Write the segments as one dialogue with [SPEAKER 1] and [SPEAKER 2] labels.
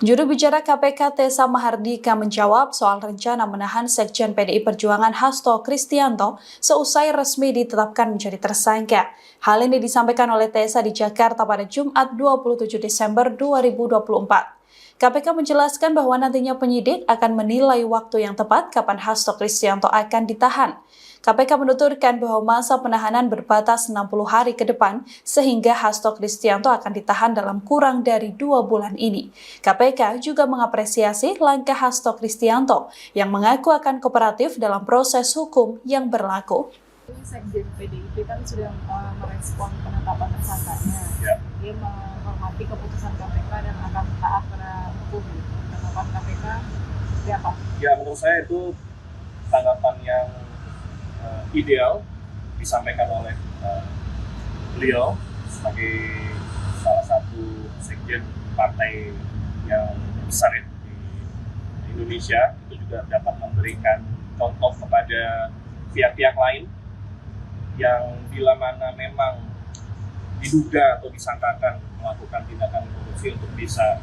[SPEAKER 1] Juru bicara KPK Tessa Mahardika menjawab soal rencana menahan Sekjen PDI Perjuangan Hasto Kristianto seusai resmi ditetapkan menjadi tersangka. Hal ini disampaikan oleh Tessa di Jakarta pada Jumat 27 Desember 2024. KPK menjelaskan bahwa nantinya penyidik akan menilai waktu yang tepat kapan Hasto Kristianto akan ditahan. KPK menuturkan bahwa masa penahanan berbatas 60 hari ke depan sehingga Hasto Kristianto akan ditahan dalam kurang dari 2 bulan ini. KPK juga mengapresiasi langkah Hasto Kristianto yang mengaku akan kooperatif dalam proses hukum yang berlaku.
[SPEAKER 2] Sekjen PDIP kan sudah merespon penetapan tersangkanya. Ya. Dia menghormati keputusan KPK dan akan taat pada hukum. Tanggapan KPK seperti apa?
[SPEAKER 3] Ya, menurut saya itu tanggapan yang ideal disampaikan oleh beliau sebagai salah satu sekjen partai yang besar ya, di Indonesia. Itu juga dapat memberikan contoh kepada pihak-pihak lain yang bila mana memang diduga atau disangkakan melakukan tindakan korupsi untuk bisa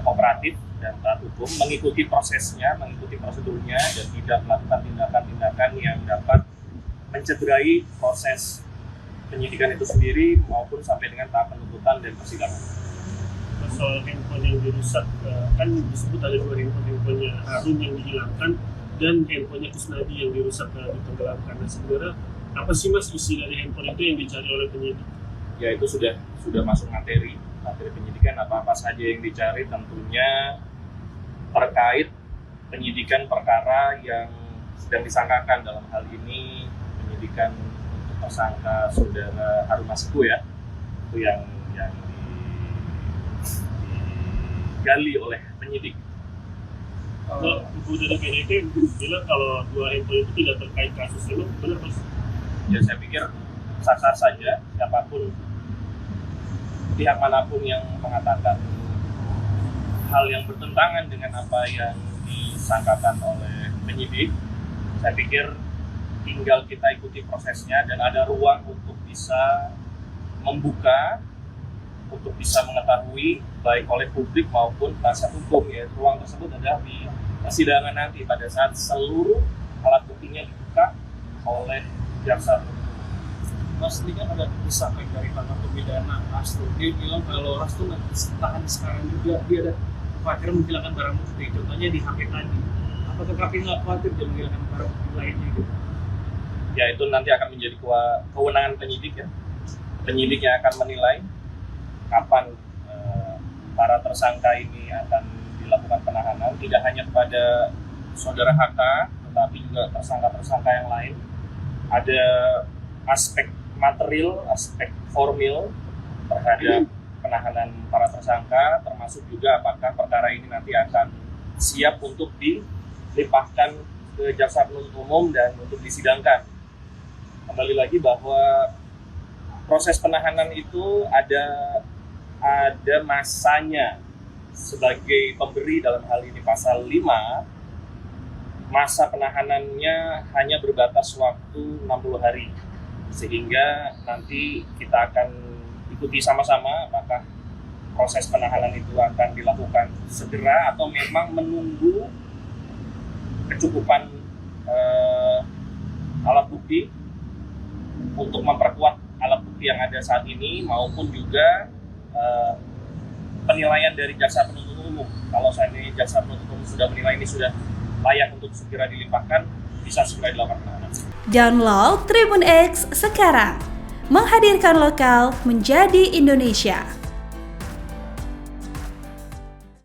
[SPEAKER 3] kooperatif dan taat hukum, mengikuti prosesnya, mengikuti prosedurnya, dan tidak melakukan tindakan-tindakan yang dapat mencederai proses penyidikan itu sendiri maupun sampai dengan tahap penuntutan dan persidangan.
[SPEAKER 4] Soal handphone yang dirusak, kan disebut ada 2 handphonenya Harun yang dihilangkan dan handphonenya Kusnadi yang dirusak ditenggelamkan. Nah, sebenarnya apa sih Mas isi dari handphone itu yang dicari oleh penyidik?
[SPEAKER 3] Ya, itu sudah masuk materi penyidikan, apa saja yang dicari, tentunya terkait penyidikan perkara yang sedang disangkakan. Dalam hal ini penyidikan untuk tersangka saudara Harun Masiku ya, itu yang digali oleh penyidik.
[SPEAKER 4] Ibu dari PDIP bilang kalau 2 handphone itu tidak terkait kasus itu, benar Mas?
[SPEAKER 3] Ya, saya pikir sah-sah saja siapapun, pihak manapun yang mengatakan hal yang bertentangan dengan apa yang disangkakan oleh penyidik. Saya pikir tinggal kita ikuti prosesnya dan ada ruang untuk bisa membuka, untuk bisa mengetahui baik oleh publik maupun penasihat hukum. Ya, ruang tersebut ada di persidangan nanti pada saat seluruh alat buktinya dibuka oleh jaksa.
[SPEAKER 5] Mas, ini kan ada desakan dari pakar pidana Hasto. Dia bilang kalau Hasto tahan sekarang juga dia ada khawatir menghilangkan barang bukti. Contohnya di HP tadi. Apakah KPK nggak khawatir dia menghilangkan barang bukti lainnya gitu?
[SPEAKER 3] Ya, itu nanti akan menjadi kewenangan penyidik ya. Penyidik yang akan menilai kapan para tersangka ini akan dilakukan penahanan. Tidak hanya kepada saudara HK, tetapi juga tersangka-tersangka yang lain. Ada aspek material, aspek formil terhadap penahanan para tersangka, termasuk juga apakah perkara ini nanti akan siap untuk dilimpahkan ke jaksa penuntut umum dan untuk disidangkan. Kembali lagi bahwa proses penahanan itu ada masanya. Sebagai pemberi dalam hal ini pasal 5, masa penahanannya hanya berbatas waktu 60 hari. Sehingga nanti kita akan ikuti sama-sama apakah proses penahanan itu akan dilakukan segera atau memang menunggu kecukupan alat bukti untuk memperkuat alat bukti yang ada saat ini maupun juga penilaian dari jaksa penuntut umum. Kalau saat ini jaksa penuntut umum sudah menilai ini sudah layak untuk segera dilimpahkan, bisa segera dilakukan penahanan.
[SPEAKER 1] Download Tribun X sekarang, menghadirkan lokal menjadi Indonesia.